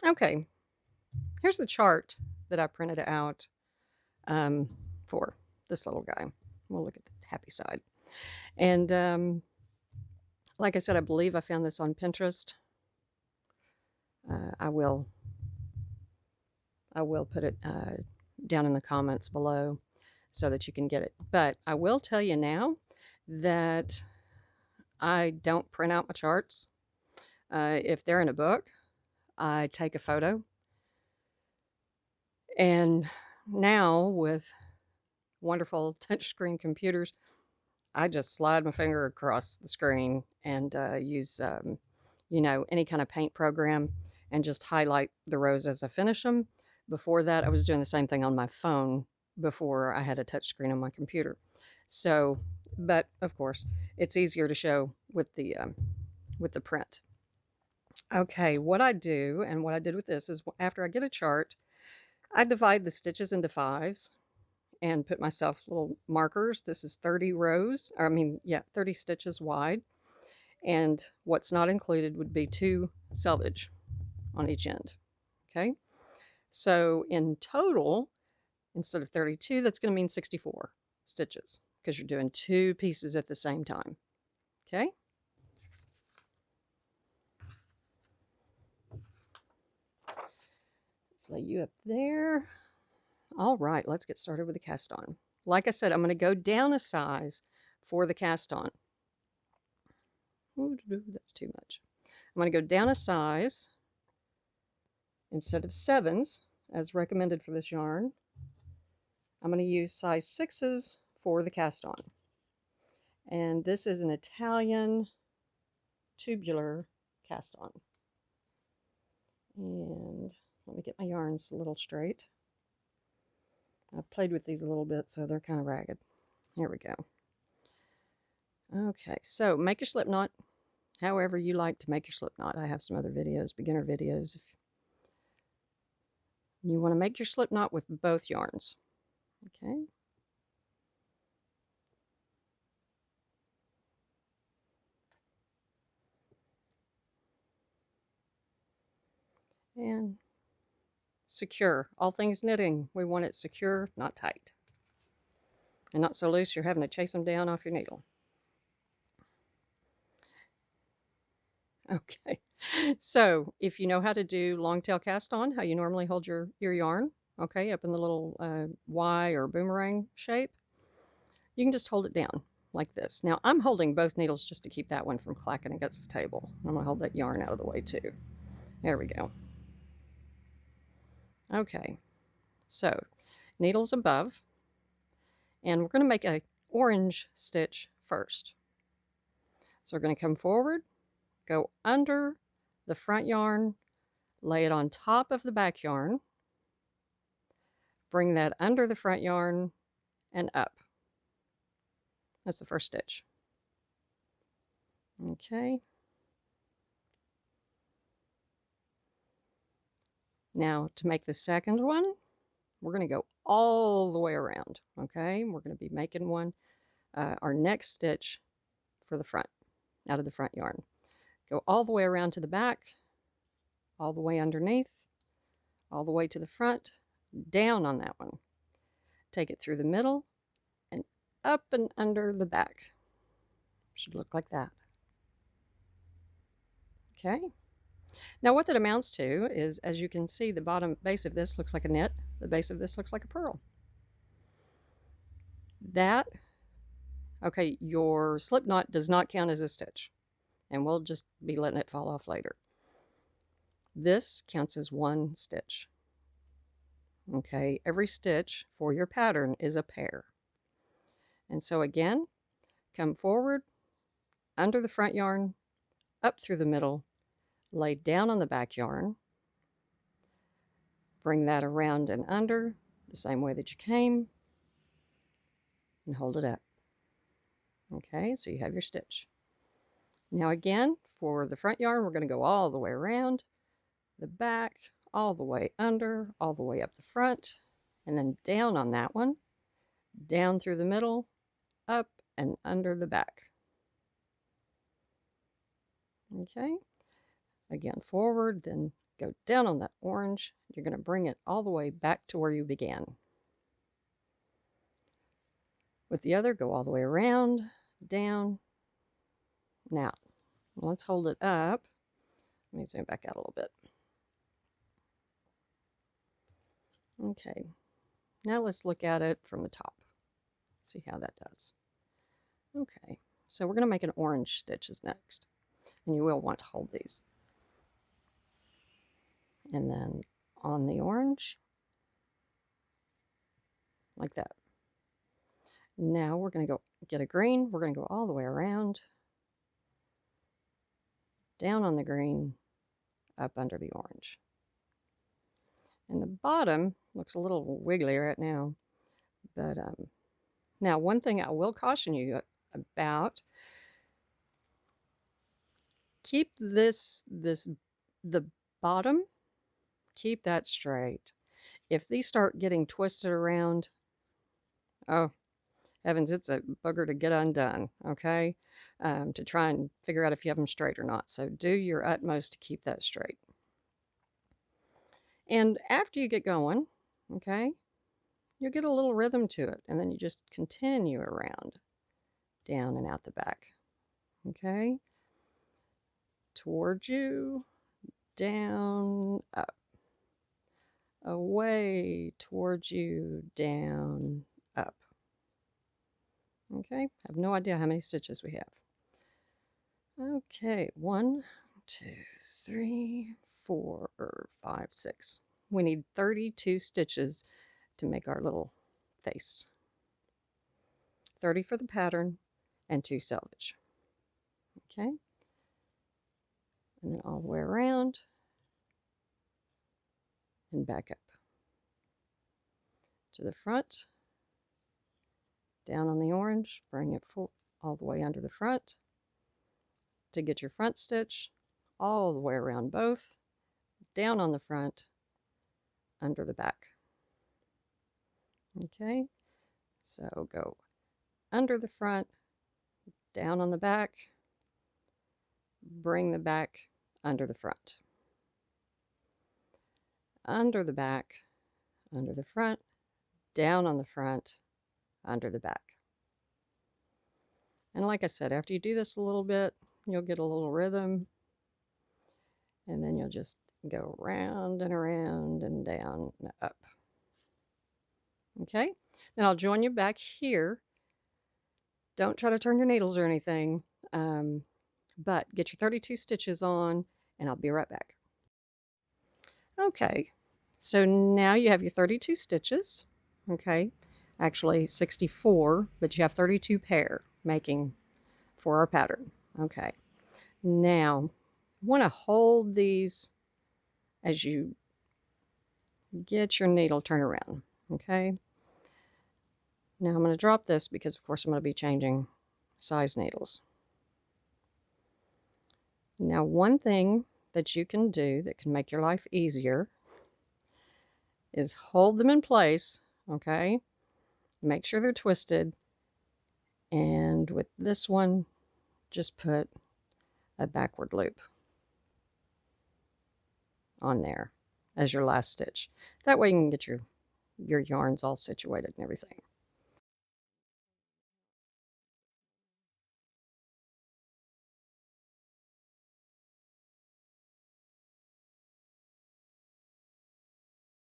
Okay, here's the chart that I printed out um, for this little guy. We'll look at the happy side. And like I said, I believe I found this on Pinterest. I will put it down in the comments below so that you can get it. But I will tell you now that I don't print out my charts. If they're in a book, I take a photo. And now with wonderful touchscreen computers, I just slide my finger across the screen and use, any kind of paint program and just highlight the rows as I finish them. Before that, I was doing the same thing on my phone before I had a touchscreen on my computer. So, but of course, it's easier to show with the print. Okay, what I do and what I did with this is after I get a chart, I divide the stitches into fives and put myself little markers. This is 30 rows, or I mean, yeah, 30 stitches wide. And what's not included would be 2 selvage on each end. Okay, so in total, instead of 32, that's going to mean 64 stitches because you're doing 2 pieces at the same time. Okay, let's lay you up there. All right, let's get started with the cast on. Like I said, I'm going to go down a size for the cast on. Ooh, that's too much. I'm going to go down a size. Instead of 7s, as recommended for this yarn, I'm going to use size 6s for the cast on. And this is an Italian tubular cast on. And let me get my yarns a little straight. I've played with these a little bit, so they're kind of ragged. Here we go. Okay, so make your slip knot however you like to make your slip knot. I have some other videos, beginner videos. You want to make your slip knot with both yarns. Okay. And secure. All things knitting, we want it secure, not tight. And not so loose you're having to chase them down off your needle. Okay, so if you know how to do long tail cast on, how you normally hold your yarn, okay, up in the little Y or boomerang shape, you can just hold it down like this. Now I'm holding both needles just to keep that one from clacking against the table. I'm going to hold that yarn out of the way too. There we go. Okay, so needles above, and we're going to make a orange stitch first. So we're going to come forward, go under the front yarn, lay it on top of the back yarn, bring that under the front yarn and up. That's the first stitch. Okay. Now to make the second one, we're going to go all the way around. Okay, we're going to be making our next stitch for the front, out of the front yarn. Go all the way around to the back, all the way underneath, all the way to the front, down on that one. Take it through the middle and up and under the back. Should look like that. Okay. Now what that amounts to is, as you can see, the bottom base of this looks like a knit. The base of this looks like a purl. That, okay, your slip knot does not count as a stitch, and we'll just be letting it fall off later. This counts as one stitch. Okay, every stitch for your pattern is a pair. And so again, come forward, under the front yarn, up through the middle, lay down on the back yarn, bring that around and under the same way that you came, and hold it up. Okay, so you have your stitch. Now again, for the front yarn, we're going to go all the way around, the back, all the way under, all the way up the front, and then down on that one, down through the middle, up and under the back. Okay, again forward, then go down on that orange. You're going to bring it all the way back to where you began. With the other, go all the way around, down, and out. Let's hold it up. Let me zoom back out a little bit. Okay, now let's look at it from the top. See how that does. Okay, so we're going to make an orange stitches next, and you will want to hold these. And then on the orange, like that. Now we're going to go get a green. We're going to go all the way around, down on the green, up under the orange. And the bottom looks a little wiggly right now, but now one thing I will caution you about, keep the bottom, keep that straight. If these start getting twisted around, oh heavens, it's a bugger to get undone, okay? To try and figure out if you have them straight or not. So do your utmost to keep that straight. And after you get going, okay, you'll get a little rhythm to it. And then you just continue around, down and out the back, okay? Towards you, down, up. Away, towards you, down, up. Okay, I have no idea how many stitches we have. Okay, 1, 2, 3, 4, 5, 6. We need 32 stitches to make our little face. 30 for the pattern and 2 selvage. Okay, and then all the way around and back up to the front, down on the orange, bring it full all the way under the front to get your front stitch, all the way around both, down on the front, under the back. Okay, so go under the front, down on the back, bring the back under the front, under the back, under the front, down on the front, under the back. And like I said, after you do this a little bit, you'll get a little rhythm, and then you'll just go round and around and down and up. Okay, then I'll join you back here. Don't try to turn your needles or anything, but get your 32 stitches on, and I'll be right back. Okay, so now you have your 32 stitches, okay, actually 64, but you have 32 pair making for our pattern. Okay, now want to hold these as you get your needle turned around. Okay, now I'm going to drop this because of course I'm going to be changing size needles. Now one thing that you can do that can make your life easier is hold them in place. Okay, make sure they're twisted, and with this one just put a backward loop on there as your last stitch. That way you can get your yarns all situated and everything.